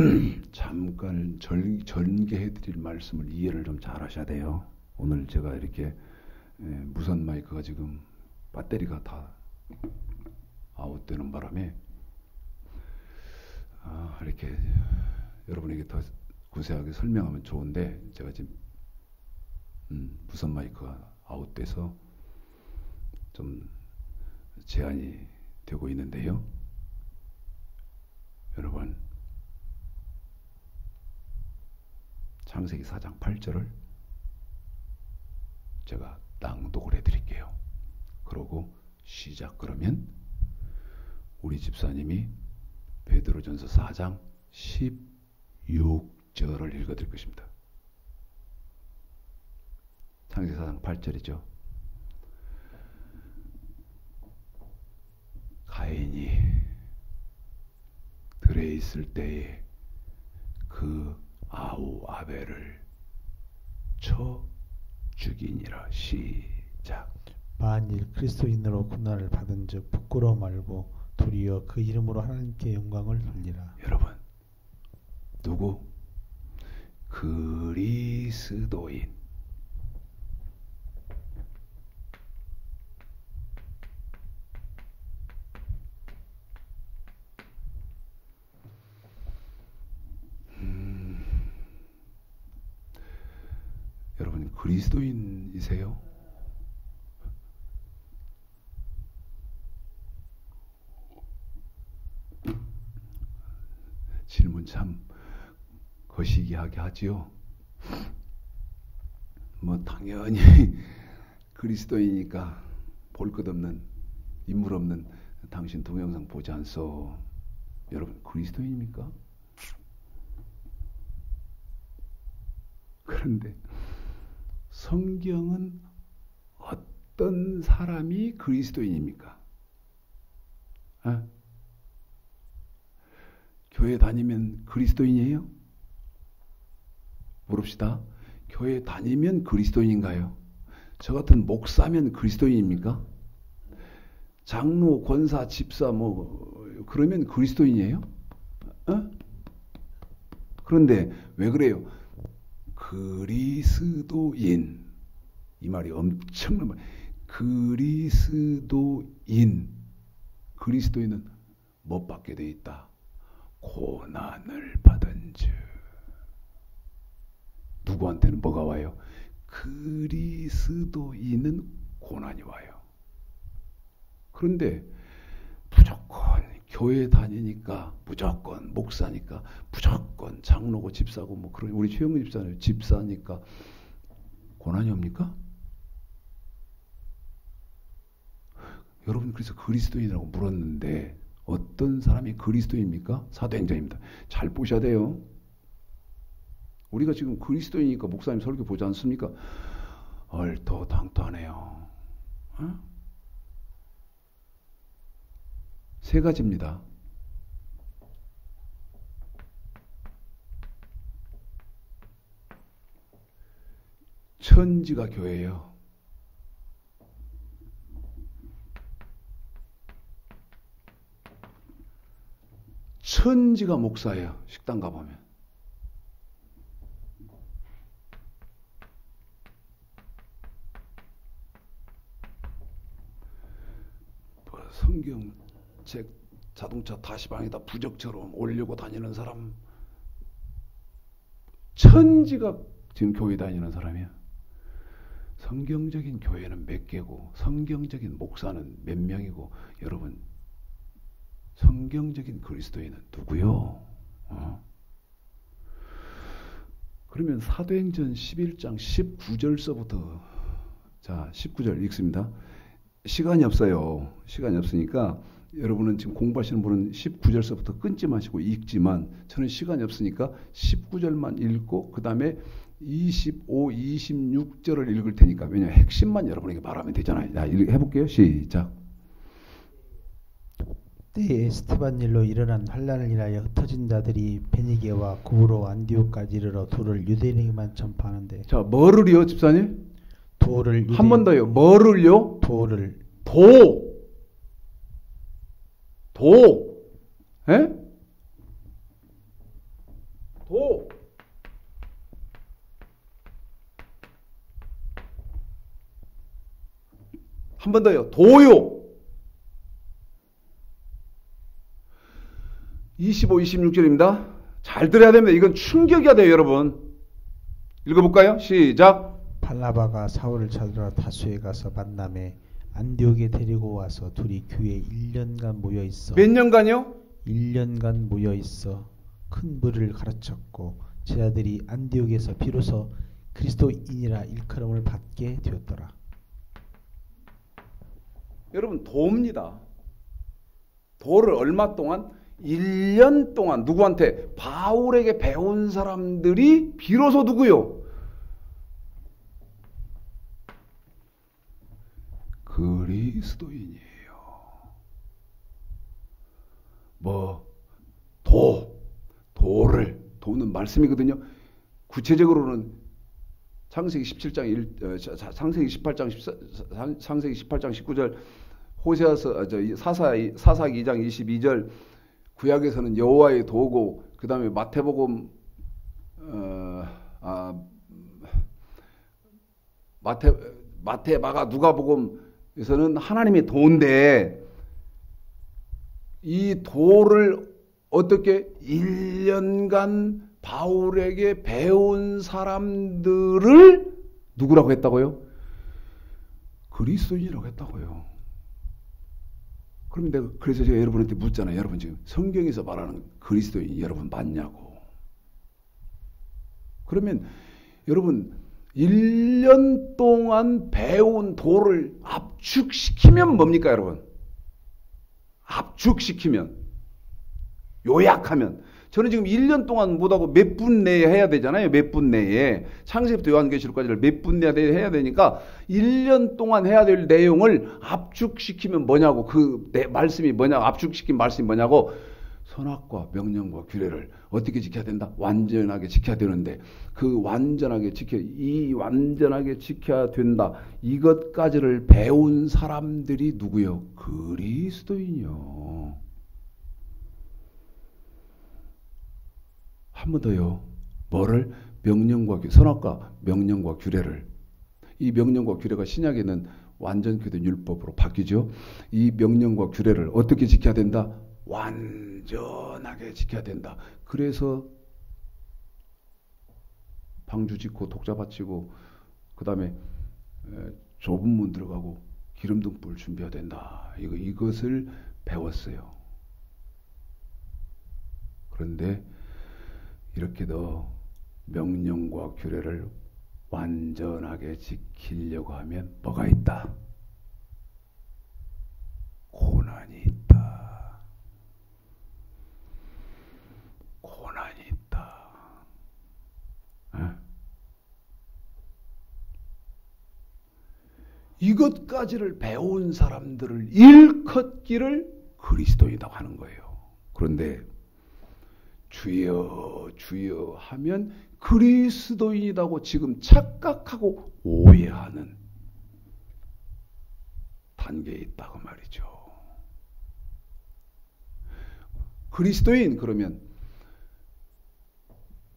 잠깐 전개해드릴 말씀을 이해를 좀 잘 하셔야 돼요. 오늘 제가 이렇게 무선 마이크가 지금 배터리가 다 아웃되는 바람에 이렇게 여러분에게 더 구체하게 설명하면 좋은데, 제가 지금 무선 마이크가 아웃돼서 좀 제한이 되고 있는데요. 여러분, 창세기 4장 8절을 제가 낭독을 해드릴게요. 그러고 시작. 그러면 우리 집사님이 베드로전서 4장 16절을 읽어드릴 것입니다. 창세기 4장 8절이죠. 가인이 들에 있을 때에 그 아우 아벨을 쳐 죽이니라. 시작. 만일 그리스도인으로 고난을 받은 즉 부끄러워 말고 도리어 그 이름으로 하나님께 영광을 돌리라. 여러분, 누구? 그리스도인. 여러분 그리스도인이세요? 질문 참 거시기하게 하지요. 뭐 당연히 그리스도이니까 볼 것 없는 인물 없는 당신 동영상 보지 않소. 여러분 그리스도인입니까? 그런데 성경은 어떤 사람이 그리스도인입니까? 교회 다니면 그리스도인이에요? 물읍시다. 교회 다니면 그리스도인인가요? 저 같은 목사면 그리스도인입니까? 장로, 권사, 집사 그러면 그리스도인이에요? 그런데 왜 그래요? 그리스도인, 이 말이 엄청난 말. 그리스도인은 못 받게 돼 있다. 고난을 받은 즉. 누구한테는 뭐가 와요? 그리스도인은 고난이 와요. 그런데 무조건 교회 다니니까, 무조건 목사니까, 무조건 장로고 집사고 그런 우리 최영근 집사는 집사니까 고난이 옵니까? 여러분 그래서 그리스도인이라고 물었는데 어떤 사람이 그리스도인입니까? 사도행전입니다. 잘 보셔야 돼요. 우리가 지금 그리스도인이니까 목사님 설교 보지 않습니까? 얼토당토하네요. 세 가지입니다. 천지가 교회예요. 천지가 목사예요. 식당 가보면. 성경책 자동차 다시방에다 부적처럼 올리고 다니는 사람, 천지가 지금 교회 다니는 사람이야. 성경적인 교회는 몇 개고 성경적인 목사는 몇 명이고, 여러분 성경적인 그리스도인은 누구요? 그러면 사도행전 11장 19절서부터, 자 19절 읽습니다. 시간이 없어요. 시간이 없으니까 여러분은 지금 공부하시는 분은 19절서부터 끊지 마시고 읽지만, 저는 시간이 없으니까 19절만 읽고 그 다음에 25, 26절을 읽을 테니까, 왜냐하면 핵심만 여러분에게 말하면 되잖아요. 자, 해볼게요. 시작. 때에 스데반 일로 일어난 환란을 인하여 흩어진 자들이 베니게와 구브로 안디옥까지 이르러 도를 유대인에게만 전파하는데. 자, 뭐를요, 집사님? 도를 한 번 더요. 뭐를요? 도를. 에? 한 번 더요. 도요. 25, 26절입니다. 잘 들어야 됩니다. 이건 충격이야 돼요, 여러분. 읽어볼까요? 시작. 발나바가 사울을 찾으러 다수에 가서 만남에 안디옥에 데리고 와서 둘이 교회에 1년간 모여 있어. 몇 년간요? 1년간 모여 있어 큰 불을 가르쳤고, 제자들이 안디옥에서 비로소 그리스도인이라 일컬음을 받게 되었더라. 여러분 도입니다. 도를 얼마 동안? 1년 동안 누구한테? 바울에게 배운 사람들이 비로소 누구요? 그리스도인이에요. 도는 말씀이거든요. 구체적으로는 창세기 17장 창세기 18장 창세기 18장 19절 호세아서 사사기 2장 22절 구약에서는 여호와의 도고 그다음에 마태복음 마태 마가 누가복음에서는 하나님의 도인데 이 도를 어떻게 1년간 바울에게 배운 사람들을 누구라고 했다고요? 그리스도인이라고 했다고요. 그럼 내가 그래서 제가 여러분한테 묻잖아요. 여러분 지금 성경에서 말하는 그리스도인 여러분 맞냐고. 그러면 여러분 1년 동안 배운 도를 압축시키면 뭡니까 여러분? 압축시키면 요약하면 저는 지금 1년 동안 못하고 몇 분 내에 해야 되잖아요. 몇 분 내에 창세기부터 요한계시록까지를 몇 분 내에 해야 되니까 1년 동안 해야 될 내용을 압축시키면 뭐냐고 그 말씀이 뭐냐고 압축시킨 말씀이 뭐냐고 선악과 명령과 규례를 어떻게 지켜야 된다? 완전하게 지켜야 되는데 그 완전하게 지켜야 된다. 이것까지를 배운 사람들이 누구요? 그리스도인이요. 한 번 더요. 뭐를? 명령과 선악과 명령과 규례를. 이 명령과 규례가 신약에는 완전케된 율법으로 바뀌죠. 이 명령과 규례를 어떻게 지켜야 된다? 완전하게 지켜야 된다. 그래서 방주 짓고 독자 바치고 그 다음에 좁은 문 들어가고 기름등불 준비해야 된다. 이것을 배웠어요. 그런데 이렇게 더 명령과 규례를 완전하게 지키려고 하면 뭐가 있다? 고난이 있다. 고난이 있다. 이것까지를 배운 사람들을 일컫기를 그리스도이라고 하는 거예요. 그런데 주여 주여 하면 그리스도인이라고 지금 착각하고 오해하는 단계에 있다고 말이죠. 그리스도인 그러면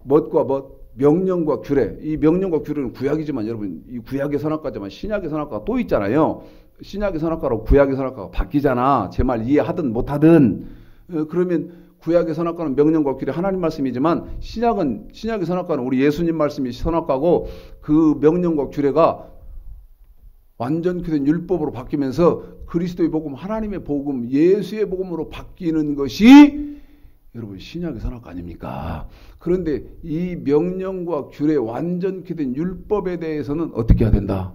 뭣과 뭣? 명령과 규례. 이 명령과 규례는 구약이지만 여러분 이 구약의 선악과지만 신약의 선악과가 또 있잖아요. 신약의 선악과로 구약의 선악과가 바뀌잖아. 제 말 이해하든 못하든. 그러면 구약의 선악과는 명령과 규례 하나님 말씀이지만 신약의 선악과는 우리 예수님 말씀이 선악과고 그 명령과 규례가 완전히 된 율법으로 바뀌면서 그리스도의 복음, 하나님의 복음, 예수의 복음으로 바뀌는 것이 여러분 신약의 선악과 아닙니까? 그런데 이 명령과 규례 완전히 된 율법에 대해서는 어떻게 해야 된다?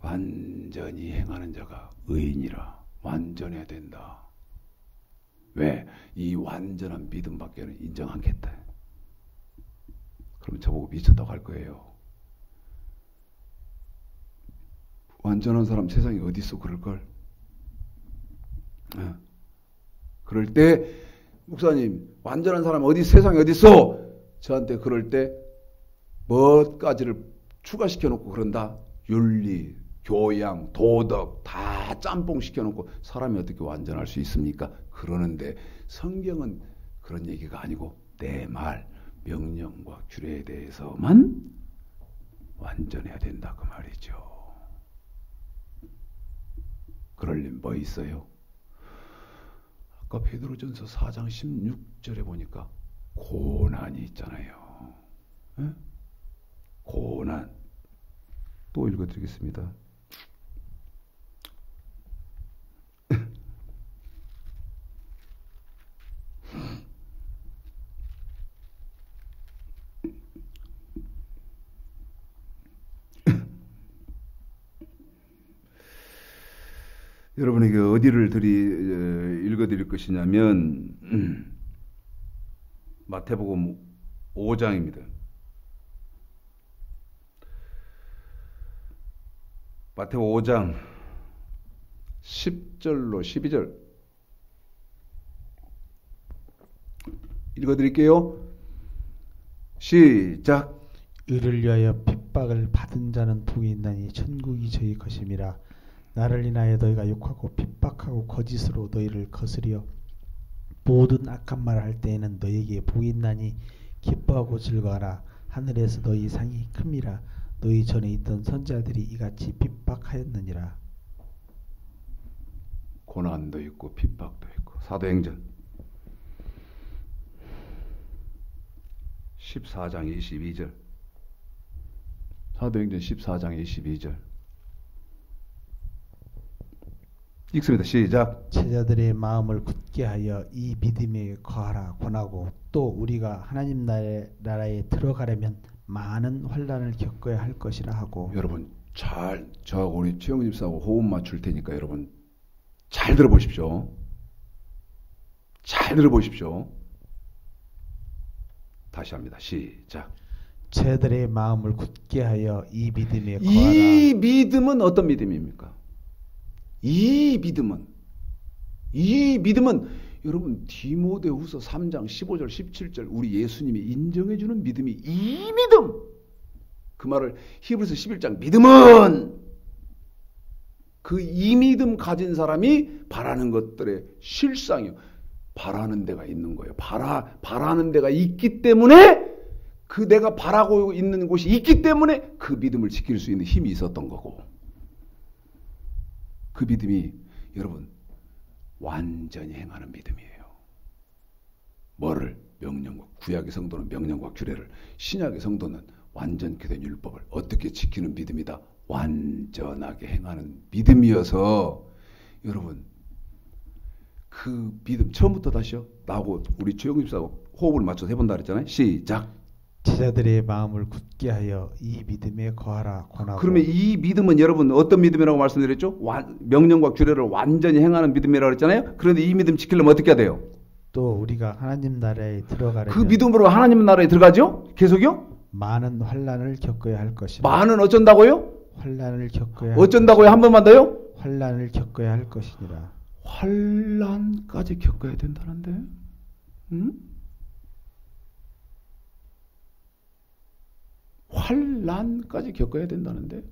완전히 행하는 자가 의인이라 완전해야 된다. 왜? 이 완전한 믿음밖에는 인정 않겠다. 그럼 저보고 미쳤다고 할 거예요. 완전한 사람 세상에 어디 있어 그럴걸? 그럴 때 목사님 완전한 사람 어디 세상에 어디 있어? 저한테 그럴 때 뭐까지를 추가시켜 놓고 그런다. 윤리, 교양, 도덕 다 짬뽕 시켜놓고 사람이 어떻게 완전할 수 있습니까? 그러는데 성경은 그런 얘기가 아니고 내 말, 명령과 규례에 대해서만 완전해야 된다 그 말이죠. 그러려면 뭐 있어요? 아까 베드로전서 4장 16절에 보니까 고난이 있잖아요. 에? 고난. 또 읽어드리겠습니다. 여러분에게 어디를 읽어드릴 것이냐면 마태복음 5장입니다. 마태복음 5장 10절로 12절 읽어드릴게요. 시작. 의를 위하여 핍박을 받은 자는 복이 있나니 천국이 저희 것임이라. 나를 인하여 너희가 욕하고 핍박하고 거짓으로 너희를 거스리어 모든 악한 말을 할 때에는 너희에게 복이 있나니 기뻐하고 즐거워하라. 하늘에서 너희 상이 큼이라. 너희 전에 있던 선지자들이 이같이 핍박하였느니라. 고난도 있고 핍박도 있고. 사도행전 14장 22절. 사도행전 14장 22절 읽습니다. 시작. 제자들의 마음을 굳게 하여 이 믿음에 거하라 권하고, 또 우리가 하나님 나라에 들어가려면 많은 환난을 겪어야 할 것이라 하고. 여러분 저하고 우리 최영훈 집사하고 호흡 맞출 테니까 여러분 잘 들어보십시오. 잘 들어보십시오. 다시 합니다. 시작. 제자들의 마음을 굳게 하여 이 믿음에 거하라. 이 믿음은 어떤 믿음입니까? 이 믿음은 여러분 디모데후서 3장 15절 17절 우리 예수님이 인정해주는 믿음이 이 믿음. 그 말을 히브리서 11장 믿음은 그 이 믿음 가진 사람이 바라는 것들의 실상이요. 바라는 데가 있는 거예요. 바라는 데가 있기 때문에 그 내가 바라고 있는 곳이 있기 때문에 그 믿음을 지킬 수 있는 힘이 있었던 거고, 그 믿음이 여러분 완전히 행하는 믿음이에요. 뭐를? 명령과, 구약의 성도는 명령과 규례를, 신약의 성도는 완전케 된 율법을 어떻게 지키는 믿음이다. 완전하게 행하는 믿음이어서 여러분 그 믿음 처음부터 다시요. 나하고 우리 최영훈 집사하고 호흡을 맞춰서 해본다 그랬잖아요. 시작. 제자들의 마음을 굳게 하여 이 믿음에 거하라 권하고. 그러면 이 믿음은 여러분 어떤 믿음이라고 말씀드렸죠? 명령과 규례를 완전히 행하는 믿음이라고 그랬잖아요. 그런데 이 믿음 지키려면 어떻게 해야 돼요? 또 우리가 하나님 나라에 들어가려면 그 믿음으로 하나님 나라에 들어가죠? 계속요? 많은 환난을 겪어야 할 것이라. 많은 어쩐다고요? 환난을 겪어야 어쩐다고요? 한 번만 더요? 환난을 겪어야 할 것이니라. 환난까지 겪어야 된다는데? 응? 환난까지 겪어야 된다는데?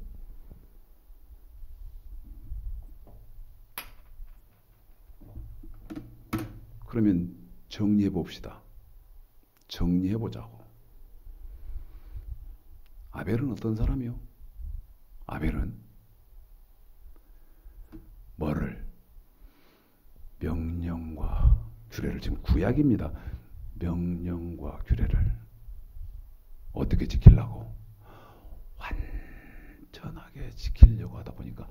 그러면 정리해 봅시다. 정리해 보자고. 아벨은 어떤 사람이요? 아벨은 뭐를? 명령과 규례를, 지금 구약입니다. 명령과 규례를 어떻게 지키려고? 완전하게 지키려고 하다 보니까,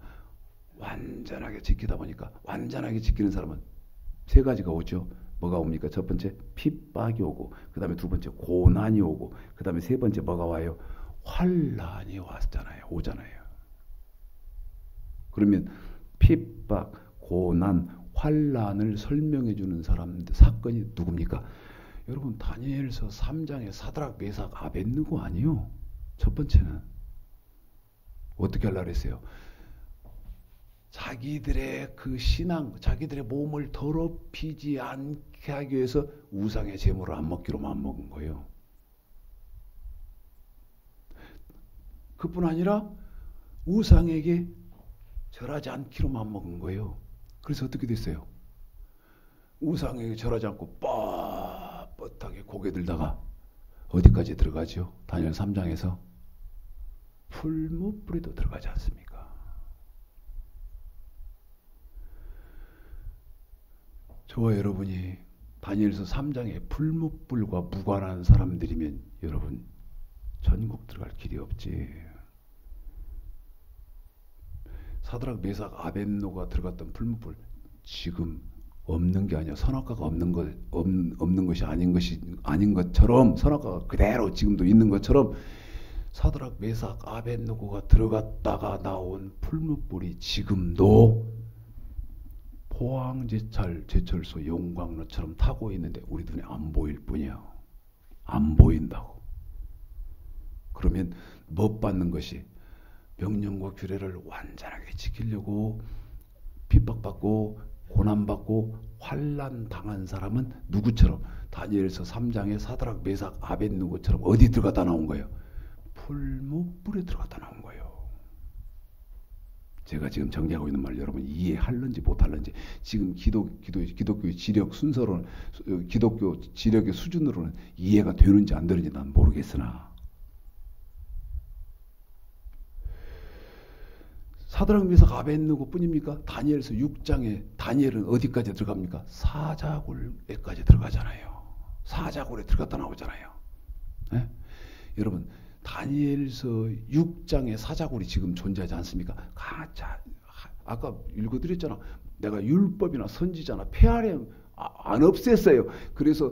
완전하게 지키다 보니까, 완전하게 지키는 사람은 세 가지가 오죠. 뭐가 옵니까? 첫 번째 핍박이 오고, 그 다음에 두 번째 고난이 오고, 그 다음에 세 번째 뭐가 와요? 환난이 오잖아요. 그러면 핍박, 고난, 환난을 설명해 주는 사람들, 사건이 누굽니까? 여러분 다니엘서 3장에 사드락, 메삭, 아벳느고 아니요. 첫 번째는 어떻게 하려고 했어요? 자기들의 그 신앙, 자기들의 몸을 더럽히지 않게 하기 위해서 우상의 제물을 안 먹기로만 먹은 거예요. 그뿐 아니라 우상에게 절하지 않기로만 먹은 거예요. 그래서 어떻게 됐어요? 우상에게 절하지 않고 뻣뻣하게 고개 들다가 어디까지 들어가죠? 다니엘 3장에서 풀무불에도 들어가지 않습니까? 저와 여러분이 다니엘서 3장에 풀무불과 무관한 사람들이면 여러분 천국 들어갈 길이 없지. 사드락, 메삭, 아벳노가 들어갔던 풀무불 지금 없는 게 아니야. 선악과가 없는 것이 아닌 것처럼, 선악과가 그대로 지금도 있는 것처럼 사드락, 메삭, 아벳노고가 들어갔다가 나온 풀무불이 지금도 포항제철, 제철소, 용광로처럼 타고 있는데 우리 눈에 안 보일 뿐이야. 안 보인다고. 그러면 못 받는 것이 명령과 규례를 완전하게 지키려고 핍박받고 고난받고 환난 당한 사람은 누구처럼? 다니엘서 3장에 사드락, 메삭, 아벳느고처럼 어디 들어갔다 나온 거예요? 풀무불에 들어갔다 나온 거예요. 제가 지금 정리하고 있는 말 여러분 이해할는지 못할는지, 지금 기독교의 지력 순서로는, 기독교 지력의 수준으로는 이해가 되는지 안 되는지 난 모르겠으나, 사드락, 메삭, 아벳느고 뿐입니까? 다니엘서 6장에 다니엘은 어디까지 들어갑니까? 사자굴에까지 들어가잖아요. 사자굴에 들어갔다 나오잖아요. 네? 여러분 다니엘서 6장에 사자굴이 지금 존재하지 않습니까? 아까 읽어드렸잖아. 내가 율법이나 선지자나 폐하려 안 없앴어요. 그래서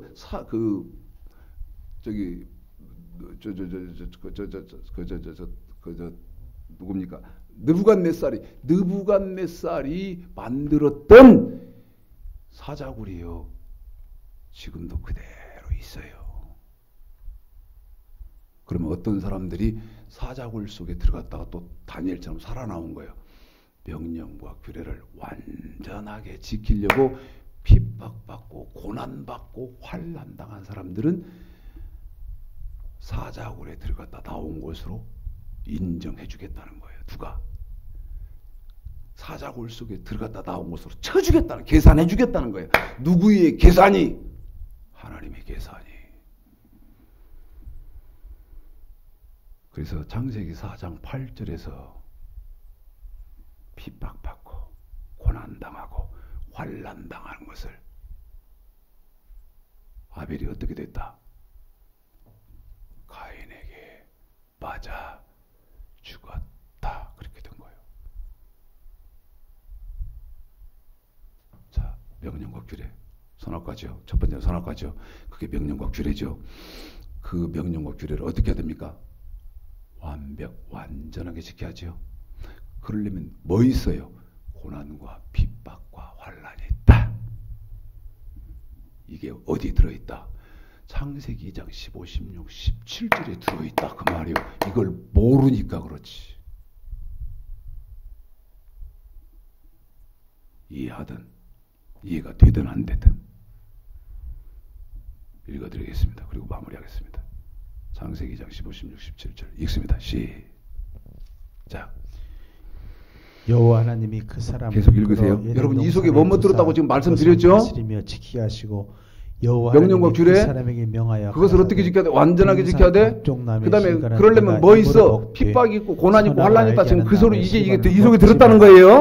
누굽니까? 느부갓네살이 만들었던 사자굴이요. 지금도 그대로 있어요. 그러면 어떤 사람들이 사자굴 속에 들어갔다가 또 다니엘처럼 살아나온 거예요. 명령과 규례를 완전하게 지키려고 핍박받고 고난받고 환난당한 사람들은 사자굴에 들어갔다 나온 것으로 인정해 주겠다는 거예요. 누가? 사자굴 속에 들어갔다 나온 것으로 쳐주겠다는, 계산해 주겠다는 거예요. 누구의 계산이? 하나님의 계산이. 그래서 창세기 4장 8절에서 핍박받고 고난당하고 환난당하는 것을 아벨이 어떻게 됐다? 가인에게 맞아 죽었다. 그렇게 된 거예요. 자, 명령과 규례. 선악과죠. 첫 번째는 선악과죠. 그게 명령과 규례죠. 그 명령과 규례를 어떻게 해야 됩니까? 완전하게 지켜야죠. 그러려면 뭐 있어요? 고난과 핍박과 환난이 있다. 이게 어디 들어있다? 창세기 2장 15, 16, 17절에 들어있다. 그 말이요. 이걸 모르니까 그렇지. 이해하든 이해가 되든 안 되든. 읽어드리겠습니다. 그리고 마무리하겠습니다. 창세기 2장 15, 16, 17절 읽습니다. 시작. 여호와 하나님이 그 사람을 계속 읽으세요. 여러분 이 속에 뭐뭐 들었다고 지금 말씀드렸죠? 다스리며 지키게 하시고 여호와 명령과 규례, 그 사람에게 명하여 그것을 어떻게 지켜야 돼? 완전하게 지켜야 돼? 그 다음에 그러려면 뭐 있어? 핍박이 있고 고난이 있고 환란이 있다. 지금 그 소리 이제 이 속에 들었다는 거예요.